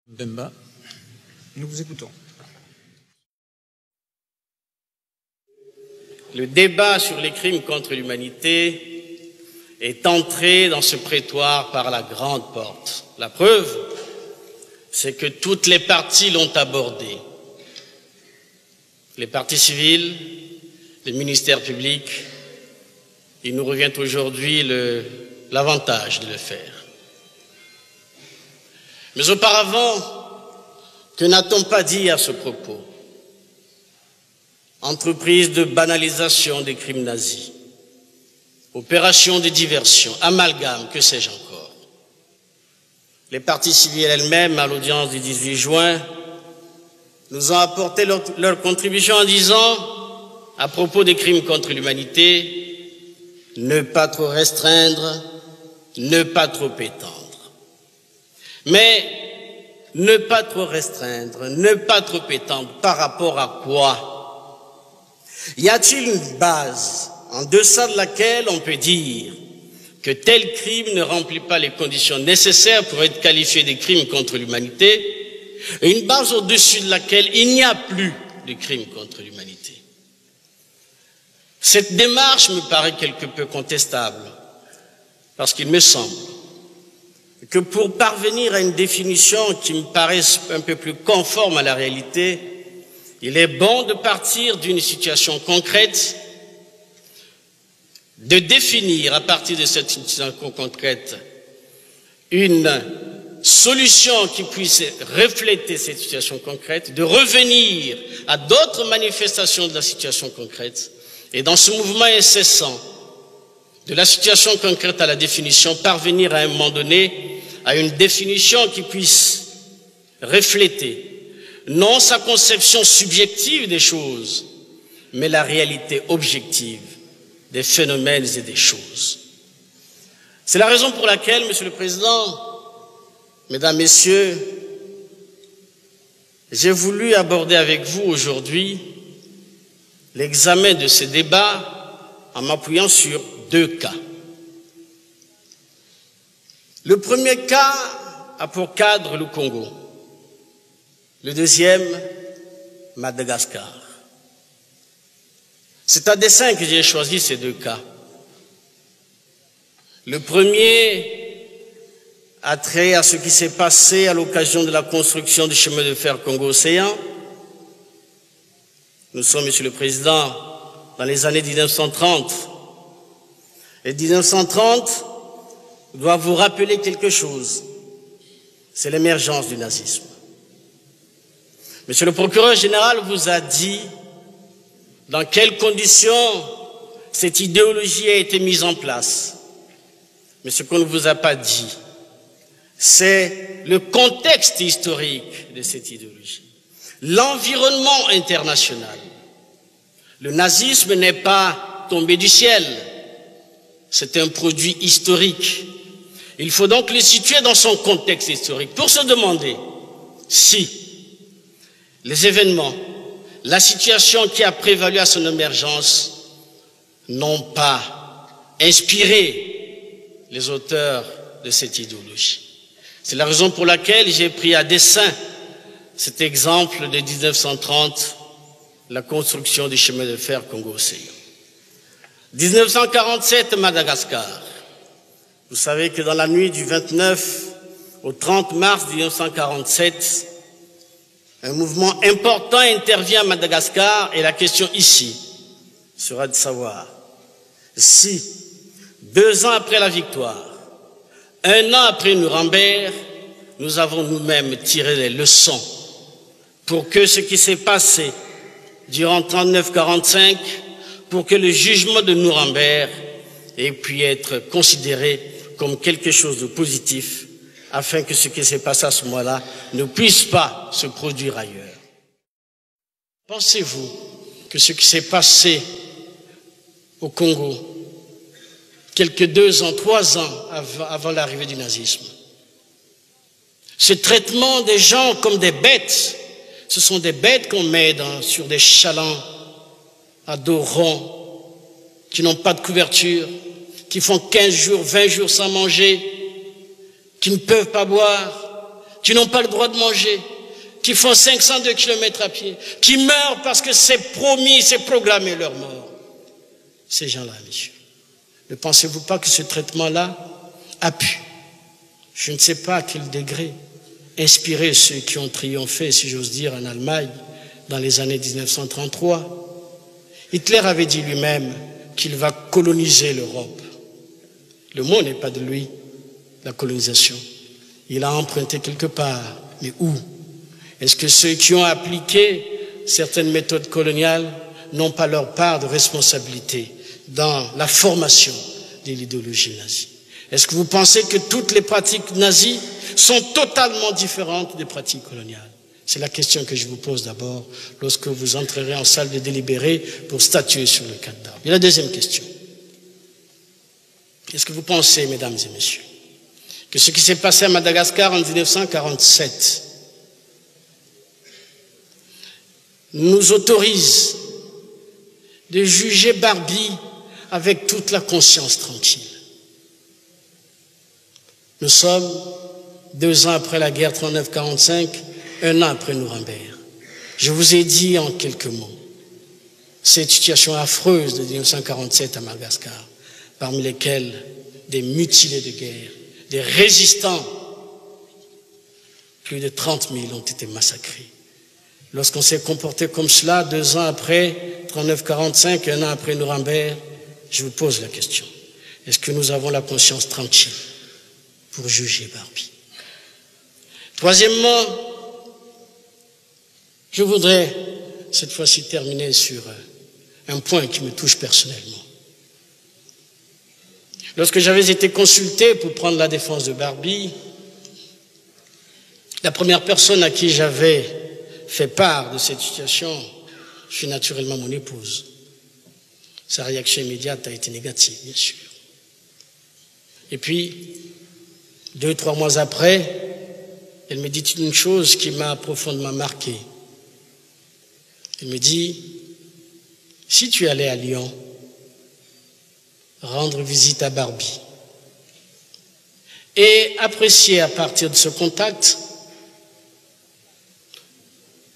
Bemba, nous vous écoutons. Le débat sur les crimes contre l'humanité est entré dans ce prétoire par la grande porte. La preuve, c'est que toutes les parties l'ont abordé. Les parties civiles, les ministères publics. Il nous revient aujourd'hui l'avantage de le faire. Mais auparavant, que n'a-t-on pas dit à ce propos? Entreprise de banalisation des crimes nazis, opération de diversion, amalgame, que sais-je encore. Les parties civiles elles-mêmes, à l'audience du 18 juin, nous ont apporté leur contribution en disant, à propos des crimes contre l'humanité, ne pas trop restreindre, ne pas trop étendre. Mais ne pas trop restreindre, ne pas trop étendre, par rapport à quoi? Y a-t-il une base en deçà de laquelle on peut dire que tel crime ne remplit pas les conditions nécessaires pour être qualifié de crime contre l'humanité, et une base au-dessus de laquelle il n'y a plus de crime contre l'humanité? Cette démarche me paraît quelque peu contestable, parce qu'il me semble que pour parvenir à une définition qui me paraisse un peu plus conforme à la réalité, il est bon de partir d'une situation concrète, de définir à partir de cette situation concrète une solution qui puisse refléter cette situation concrète, de revenir à d'autres manifestations de la situation concrète, et dans ce mouvement incessant de la situation concrète à la définition, parvenir à un moment donné à une définition qui puisse refléter non sa conception subjective des choses, mais la réalité objective des phénomènes et des choses. C'est la raison pour laquelle, Monsieur le Président, Mesdames, Messieurs, j'ai voulu aborder avec vous aujourd'hui l'examen de ce débat en m'appuyant sur deux cas. Le premier cas a pour cadre le Congo, le deuxième, Madagascar. C'est à dessein que j'ai choisi ces deux cas. Le premier a trait à ce qui s'est passé à l'occasion de la construction du chemin de fer Congo-Océan. Nous sommes, Monsieur le Président, dans les années 1930. Et 1930 doit vous rappeler quelque chose. C'est l'émergence du nazisme. Monsieur le procureur général vous a dit dans quelles conditions cette idéologie a été mise en place. Mais ce qu'on ne vous a pas dit, c'est le contexte historique de cette idéologie, l'environnement international. Le nazisme n'est pas tombé du ciel, c'est un produit historique. Il faut donc le situer dans son contexte historique pour se demander si les événements, la situation qui a prévalu à son émergence n'ont pas inspiré les auteurs de cette idéologie. C'est la raison pour laquelle j'ai pris à dessein cet exemple de 1930, la construction du chemin de fer Congo-Océan. 1947, Madagascar. Vous savez que dans la nuit du 29 au 30 mars 1947, un mouvement important intervient à Madagascar et la question ici sera de savoir si, 2 ans après la victoire, 1 an après Nuremberg, nous avons nous-mêmes tiré les leçons pour que ce qui s'est passé durant 39-45, pour que le jugement de Nuremberg ait pu être considéré comme quelque chose de positif, afin que ce qui s'est passé à ce moment-là ne puisse pas se produire ailleurs. Pensez-vous que ce qui s'est passé au Congo, quelques 2 ans, 3 ans avant l'arrivée du nazisme, ce traitement des gens comme des bêtes, ce sont des bêtes qu'on met sur des chalands à dos rond, qui n'ont pas de couverture, qui font 15 jours, 20 jours sans manger, qui ne peuvent pas boire, qui n'ont pas le droit de manger, qui font 502 kilomètres à pied, qui meurent parce que c'est promis, c'est programmé leur mort. Ces gens-là, messieurs, ne pensez-vous pas que ce traitement-là a pu, je ne sais pas à quel degré, inspirer ceux qui ont triomphé, si j'ose dire, en Allemagne dans les années 1933? Hitler avait dit lui-même qu'il va coloniser l'Europe. Le mot n'est pas de lui, la colonisation. Il a emprunté quelque part, mais où? Est-ce que ceux qui ont appliqué certaines méthodes coloniales n'ont pas leur part de responsabilité dans la formation de l'idéologie nazie? Est-ce que vous pensez que toutes les pratiques nazies sont totalement différentes des pratiques coloniales? C'est la question que je vous pose d'abord lorsque vous entrerez en salle de délibéré pour statuer sur le cas d'Arby. Et la deuxième question. Est-ce que vous pensez, mesdames et messieurs, que ce qui s'est passé à Madagascar en 1947 nous autorise de juger Barbie avec toute la conscience tranquille? Nous sommes 2 ans après la guerre 39-45, 1 an après Nuremberg. Je vous ai dit en quelques mots cette situation affreuse de 1947 à Madagascar, parmi lesquels des mutilés de guerre, des résistants, plus de 30 000 ont été massacrés. Lorsqu'on s'est comporté comme cela 2 ans après 39-45, 1 an après Nuremberg, je vous pose la question. Est-ce que nous avons la conscience tranquille pour juger Barbie? Troisièmement, je voudrais cette fois-ci terminer sur un point qui me touche personnellement. Lorsque j'avais été consulté pour prendre la défense de Barbie, la première personne à qui j'avais fait part de cette situation fut naturellement mon épouse. Sa réaction immédiate a été négative, bien sûr. Et puis, 2-3 mois après, elle me dit une chose qui m'a profondément marqué. Elle me dit, si tu allais à Lyon rendre visite à Barbie et apprécier à partir de ce contact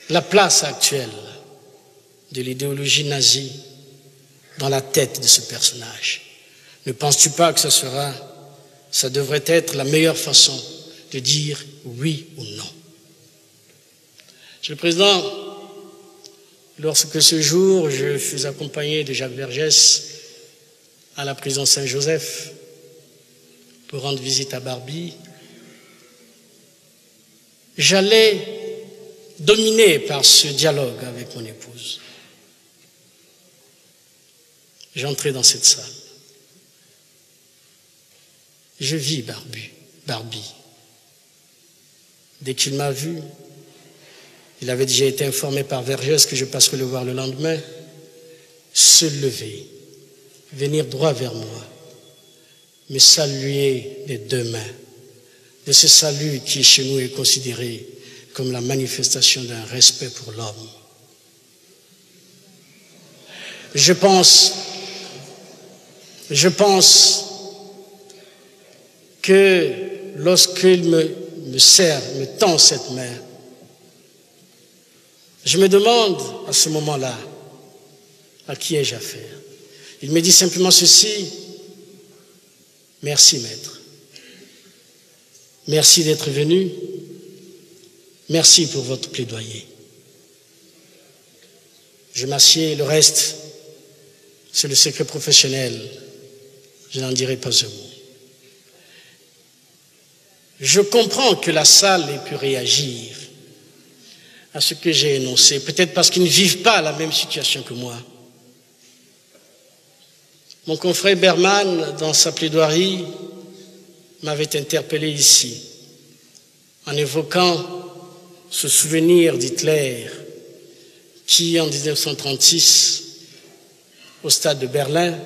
la place actuelle de l'idéologie nazie dans la tête de ce personnage, ne penses-tu pas que ça devrait être la meilleure façon de dire oui ou non? Monsieur le Président, lorsque ce jour, je fus accompagné de Jacques Vergès à la prison Saint-Joseph pour rendre visite à Barbie, j'allais dominé par ce dialogue avec mon épouse. J'entrais dans cette salle. Je vis Barbie. Dès qu'il m'a vu, il avait déjà été informé par Vergès que je passerais le voir le lendemain, se lever, venir droit vers moi, me saluer des 2 mains, de ce salut qui chez nous est considéré comme la manifestation d'un respect pour l'homme. Je pense que lorsqu'il me tend cette main, je me demande à ce moment-là, à qui ai-je affaire? Il me dit simplement ceci: merci maître, merci d'être venu, merci pour votre plaidoyer. Je m'assieds, le reste, c'est le secret professionnel, je n'en dirai pas un mot. Je comprends que la salle ait pu réagir à ce que j'ai énoncé, peut-être parce qu'ils ne vivent pas la même situation que moi. Mon confrère Berman, dans sa plaidoirie, m'avait interpellé ici, en évoquant ce souvenir d'Hitler qui, en 1936, au stade de Berlin,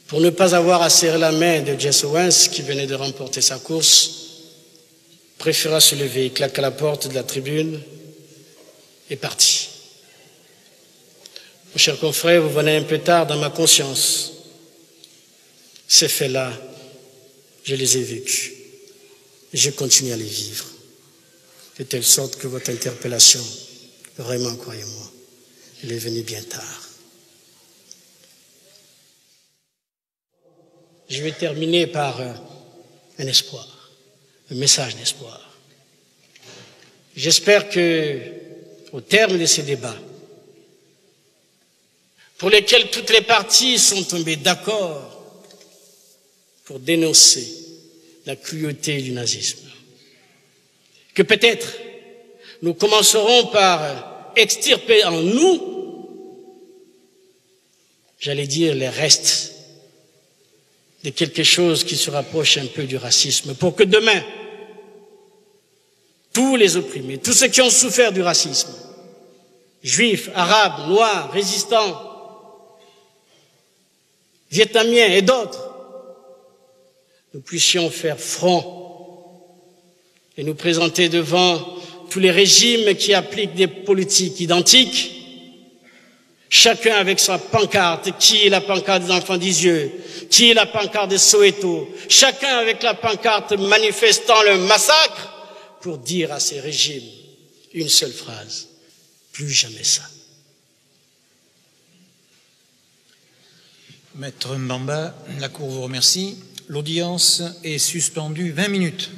pour ne pas avoir à serrer la main de Jesse Owens, qui venait de remporter sa course, préféra se lever, claqua la porte de la tribune et partit. Mon cher confrère, vous venez un peu tard dans ma conscience. Ces faits-là, je les ai vécus. Et je continue à les vivre. De telle sorte que votre interpellation, vraiment, croyez-moi, elle est venue bien tard. Je vais terminer par un espoir, un message d'espoir. J'espère que, au terme de ces débats, pour lesquels toutes les parties sont tombées d'accord pour dénoncer la cruauté du nazisme, que peut-être nous commencerons par extirper en nous, j'allais dire, les restes de quelque chose qui se rapproche un peu du racisme, pour que demain, tous les opprimés, tous ceux qui ont souffert du racisme, juifs, arabes, noirs, résistants, vietnamiens et d'autres, nous puissions faire front et nous présenter devant tous les régimes qui appliquent des politiques identiques, chacun avec sa pancarte, qui est la pancarte des enfants d'Isieux, qui est la pancarte de Soweto, chacun avec la pancarte manifestant le massacre, pour dire à ces régimes une seule phrase: plus jamais ça. Maître Mbamba, la Cour vous remercie. L'audience est suspendue 20 minutes.